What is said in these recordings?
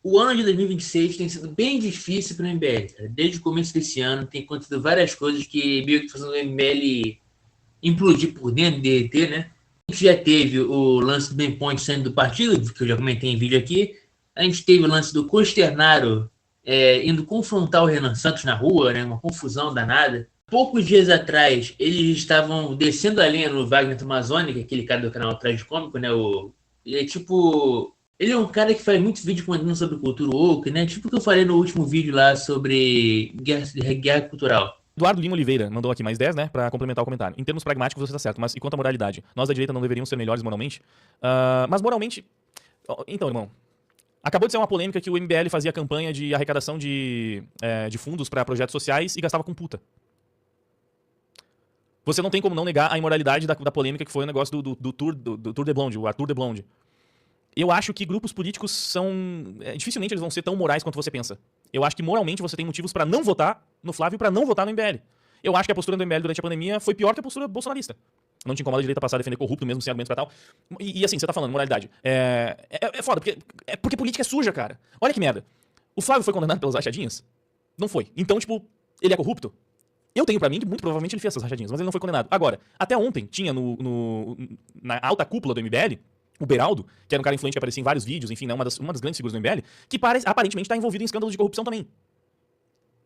O ano de 2026 tem sido bem difícil para o MBL, cara. Desde o começo desse ano tem acontecido várias coisas que meio que fazendo o MBL implodir por dentro, derreter, né? A gente já teve o lance do Ben Point saindo do partido, que eu já comentei em vídeo aqui. A gente teve o lance do Consternaro indo confrontar o Renan Santos na rua, né? Uma confusão danada. Poucos dias atrás, eles estavam descendo a linha no Wagner Tomazoni, que é aquele cara do canal Tragicômico, né? Ele é tipo. Ele é um cara que faz muitos vídeos comentando sobre cultura woke, né? Tipo o que eu falei no último vídeo lá sobre guerra cultural. Eduardo Lima Oliveira mandou aqui mais 10, né, pra complementar o comentário. Em termos pragmáticos, você tá certo, mas e quanto à moralidade? Nós da direita não deveríamos ser melhores moralmente? Mas moralmente... Então, irmão, acabou de ser uma polêmica que o MBL fazia campanha de arrecadação de fundos pra projetos sociais e gastava com puta. Você não tem como não negar a imoralidade da polêmica que foi o negócio do Tour de Blonde, o Arthur de Blonde. Eu acho que grupos políticos são... dificilmente eles vão ser tão morais quanto você pensa. Eu acho que moralmente você tem motivos pra não votar no Flávio e pra não votar no MBL. Eu acho que a postura do MBL durante a pandemia foi pior que a postura bolsonarista. Não te incomoda a direita passar a defender corrupto mesmo sem argumentos pra tal. E assim, você tá falando, moralidade. É foda, porque política é suja, cara. Olha que merda. O Flávio foi condenado pelas rachadinhas? Não foi. Então, tipo, ele é corrupto? Eu tenho pra mim que muito provavelmente ele fez essas rachadinhas, mas ele não foi condenado. Agora, até ontem tinha na alta cúpula do MBL o Beraldo, que era um cara influente que aparecia em vários vídeos, enfim, né, uma das grandes figuras do MBL, que aparentemente está envolvido em escândalos de corrupção também.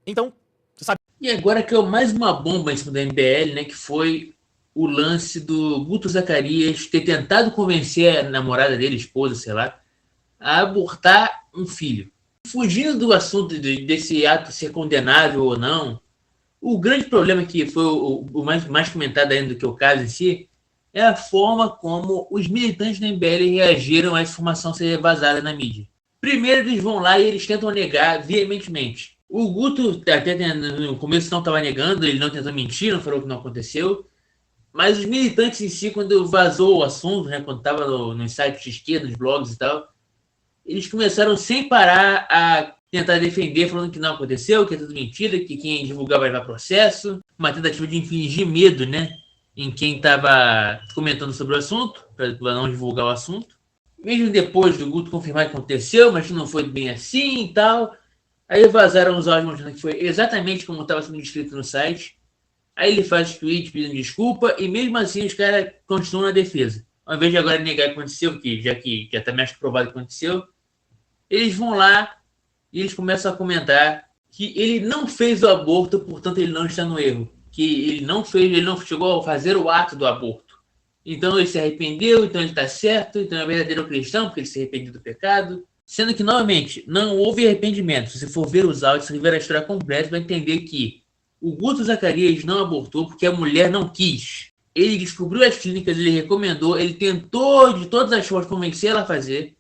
Então, sabe... E agora caiu mais uma bomba em cima da MBL, né, que foi o lance do Guto Zacarias ter tentado convencer a namorada dele, esposa, sei lá, a abortar um filho. Fugindo do assunto desse ato ser condenável ou não, o grande problema que foi o mais comentado ainda do que o caso em si é a forma como os militantes da MBL reagiram à informação ser vazada na mídia. Primeiro, eles vão lá e eles tentam negar veementemente. O Guto, até no começo, não estava negando, ele não tentou mentir, não falou que não aconteceu. Mas os militantes em si, quando vazou o assunto, né, quando estava nos sites de esquerda, nos blogs e tal, eles começaram sem parar a tentar defender, falando que não aconteceu, que é tudo mentira, que quem divulgar vai levar processo. Uma tentativa de infligir medo, né, em quem estava comentando sobre o assunto, para não divulgar o assunto. Mesmo depois do Guto confirmar que aconteceu, mas que não foi bem assim e tal. Aí vazaram os áudios mostrando que foi exatamente como estava sendo descrito no site. Aí ele faz tweet pedindo desculpa e mesmo assim os caras continuam na defesa. Ao invés de agora negar que aconteceu, que já está mais que provado que aconteceu, eles vão lá e eles começam a comentar que ele não fez o aborto, portanto ele não está no erro. Que ele não chegou a fazer o ato do aborto. Então ele se arrependeu, então ele está certo, então é verdadeiro cristão, porque ele se arrependeu do pecado. Sendo que, novamente, não houve arrependimento. Se você for ver os áudios, se você ver a história completa, vai entender que o Guto Zacarias não abortou porque a mulher não quis. Ele descobriu as clínicas, ele recomendou, ele tentou de todas as formas convencer ela a fazer,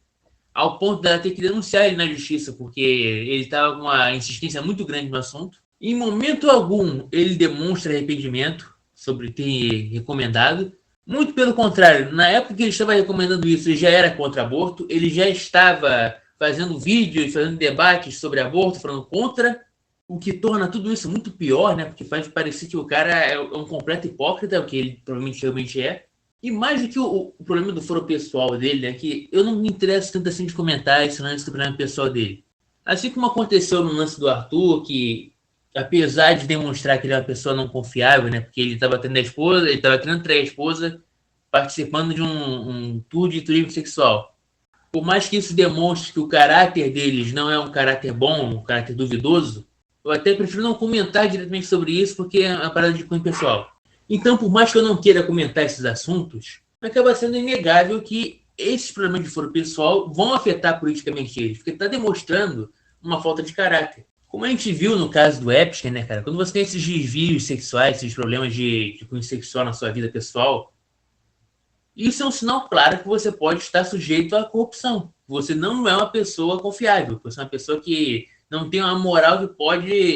ao ponto dela ter que denunciar ele na justiça, porque ele estava com uma insistência muito grande no assunto. Em momento algum, ele demonstra arrependimento sobre ter recomendado. Muito pelo contrário, na época que ele estava recomendando isso, ele já era contra aborto, ele já estava fazendo vídeos, fazendo debates sobre aborto, falando contra, o que torna tudo isso muito pior, né? Porque faz parecer que o cara é um completo hipócrita, o que ele provavelmente realmente é. E mais do que o problema do foro pessoal dele, né? Que eu não me interesso tanto assim de comentar esse lance do problema pessoal dele. Assim como aconteceu no lance do Arthur, que apesar de demonstrar que ele é uma pessoa não confiável, né? Porque ele estava tendo a esposa, ele estava querendo trair a esposa, participando de um tour de turismo sexual. Por mais que isso demonstre que o caráter deles não é um caráter bom, um caráter duvidoso, eu até prefiro não comentar diretamente sobre isso, porque é uma parada de cunho pessoal. Então, por mais que eu não queira comentar esses assuntos, acaba sendo inegável que esses problemas de foro pessoal vão afetar politicamente eles, porque está demonstrando uma falta de caráter. Como a gente viu no caso do Epstein, né, cara? Quando você tem esses desvios sexuais, esses problemas de cunho sexual na sua vida pessoal, isso é um sinal claro que você pode estar sujeito à corrupção. Você não é uma pessoa confiável, você é uma pessoa que não tem uma moral que pode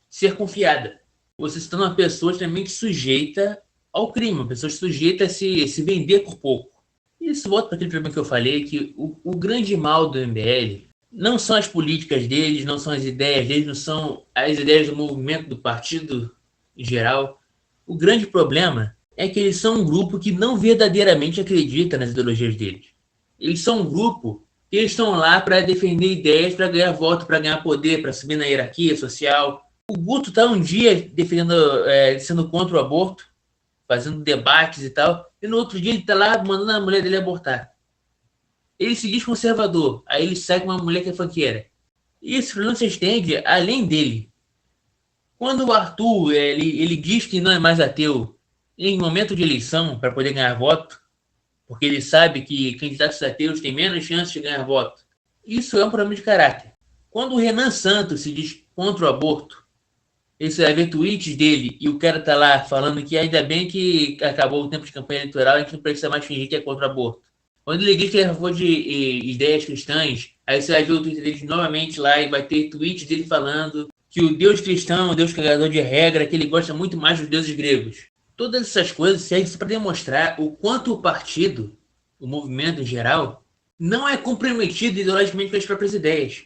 ser confiada. Você se torna uma pessoa extremamente sujeita ao crime, uma pessoa sujeita a se vender por pouco. Isso volta para aquele problema que eu falei, que o grande mal do MBL não são as políticas deles, não são as ideias deles, não são as ideias do movimento do partido em geral. O grande problema é que eles são um grupo que não verdadeiramente acredita nas ideologias deles. Eles são um grupo que eles estão lá para defender ideias, para ganhar voto, para ganhar poder, para subir na hierarquia social. O Guto está um dia defendendo, sendo contra o aborto, fazendo debates e tal, e no outro dia ele está lá mandando a mulher dele abortar. Ele se diz conservador, aí ele sai com uma mulher que é funkeira. Isso não se estende além dele. Quando o Arthur ele diz que não é mais ateu em momento de eleição para poder ganhar voto, porque ele sabe que candidatos ateus têm menos chance de ganhar voto, isso é um problema de caráter. Quando o Renan Santos se diz contra o aborto, você vai ver tweets dele e o cara tá lá falando que ainda bem que acabou o tempo de campanha eleitoral, a gente não precisa mais fingir que é contra o aborto. Quando ele diz que ele é a favor de ideias cristãs, aí você vai ver o Twitter dele novamente lá e vai ter tweets dele falando que o Deus cristão, o Deus criador de regra, que ele gosta muito mais dos deuses gregos. Todas essas coisas servem para demonstrar o quanto o partido, o movimento em geral, não é comprometido ideologicamente com as próprias ideias.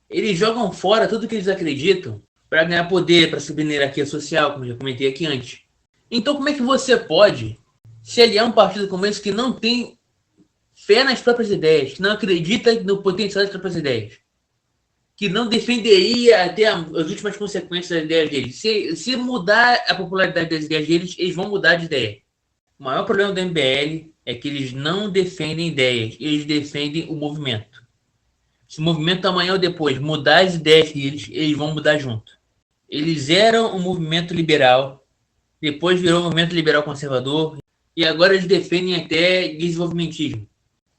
Eles jogam fora tudo que eles acreditam para ganhar poder, para subir na hierarquia social, como eu já comentei aqui antes. Então, como é que você pode se aliar a um partido como esse que não tem fé nas próprias ideias, que não acredita no potencial das próprias ideias, que não defenderia até as últimas consequências das ideias deles? Se mudar a popularidade das ideias deles, eles vão mudar de ideia. O maior problema do MBL é que eles não defendem ideias, eles defendem o movimento. Se o movimento amanhã ou depois mudar as ideias deles, eles vão mudar junto. Eles eram um movimento liberal, depois virou um movimento liberal conservador, e agora eles defendem até desenvolvimentismo.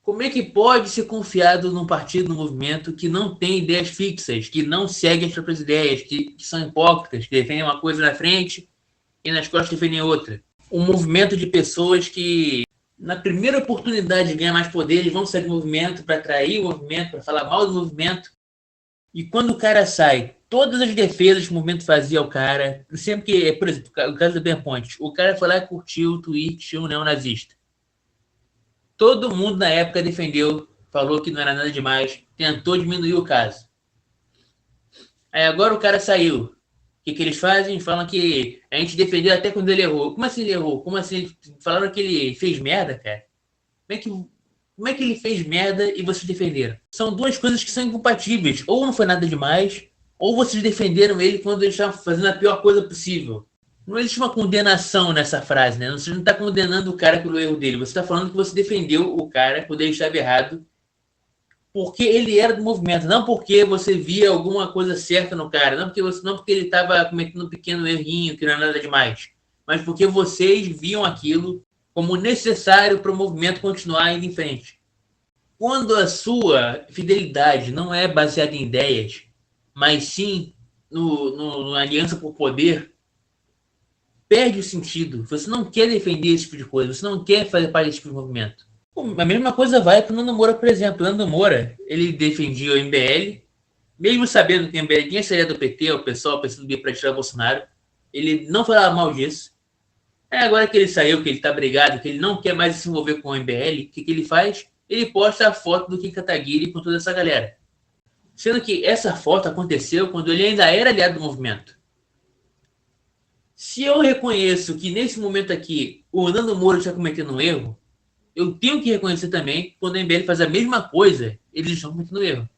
Como é que pode ser confiado num partido, num movimento que não tem ideias fixas, que não segue as próprias ideias, que são hipócritas, que defendem uma coisa na frente e nas costas defendem outra? Um movimento de pessoas que, na primeira oportunidade de ganhar mais poder, eles vão sair do movimento para atrair o movimento, para falar mal do movimento. E quando o cara sai, todas as defesas que o movimento fazia ao cara, sempre que, por exemplo, o caso do Ben Ponte, o cara foi lá e curtiu o tweet de um neonazista. Todo mundo na época defendeu, falou que não era nada demais, tentou diminuir o caso. Aí agora o cara saiu. O que eles fazem? Falam que a gente defendeu até quando ele errou. Como assim ele errou? Como assim? Falaram que ele fez merda, cara? Como é que ele fez merda e vocês defenderam? São duas coisas que são incompatíveis. Ou não foi nada demais, ou vocês defenderam ele quando ele estava fazendo a pior coisa possível. Não existe uma condenação nessa frase, né? Você não está condenando o cara pelo erro dele. Você está falando que você defendeu o cara quando ele estava errado porque ele era do movimento, não porque você via alguma coisa certa no cara, não porque ele estava cometendo um pequeno errinho que não é nada demais, mas porque vocês viam aquilo como necessário para o movimento continuar indo em frente. Quando a sua fidelidade não é baseada em ideias, mas sim na aliança por poder, perde o sentido. Você não quer defender esse tipo de coisa, você não quer fazer parte desse tipo de movimento. A mesma coisa vai para o Nando Moura, por exemplo. O Nando Moura, ele defendia o MBL, mesmo sabendo que o MBL tinha saído do PT, o pessoal pensando para tirar o Bolsonaro, ele não falava mal disso. Agora que ele saiu, que ele está brigado, que ele não quer mais se envolver com o MBL, o que ele faz? Ele posta a foto do Kim Kataguiri com toda essa galera. Sendo que essa foto aconteceu quando ele ainda era aliado do movimento. Se eu reconheço que nesse momento aqui o Nando Moura está cometendo um erro, eu tenho que reconhecer também quando o MBL faz a mesma coisa, eles estão cometendo erro.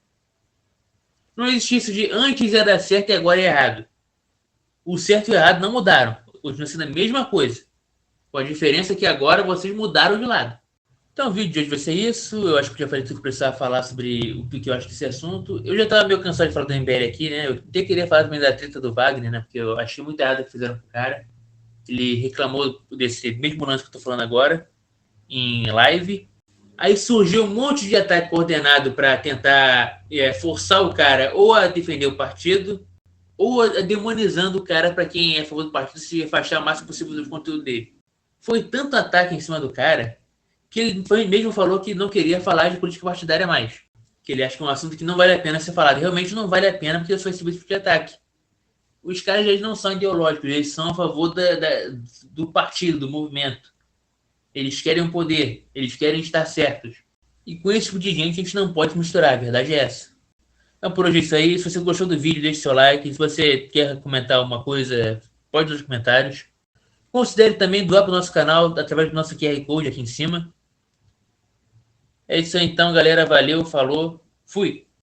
Não existe isso de antes era certo e agora é errado. O certo e o errado não mudaram. Continua sendo a mesma coisa. Com a diferença que agora vocês mudaram de lado. Então o vídeo de hoje vai ser isso. Eu acho que já falei tudo que precisava falar sobre o que eu acho desse assunto. Eu já estava meio cansado de falar do MBL aqui, né? Eu até queria falar também da treta do Wagner, né? Porque eu achei muito errado o que fizeram com o cara. Ele reclamou desse mesmo lance que eu tô falando agora em live. Aí surgiu um monte de ataque coordenado para tentar forçar o cara ou a defender o partido ou a demonizando o cara para quem é a favor do partido se afastar o máximo possível do conteúdo dele. Foi tanto ataque em cima do cara que ele mesmo falou que não queria falar de política partidária mais. Que ele acha que é um assunto que não vale a pena ser falado. Realmente não vale a pena porque foi esse tipo de ataque. Os caras eles não são ideológicos, eles são a favor do partido, do movimento. Eles querem o poder, eles querem estar certos. E com esse tipo de gente a gente não pode misturar, a verdade é essa. Então por hoje é isso aí. Se você gostou do vídeo, deixe seu like. Se você quer comentar alguma coisa, pode nos comentários. Considere também doar para o nosso canal através do nosso QR Code aqui em cima. É isso aí então, galera. Valeu, falou, fui.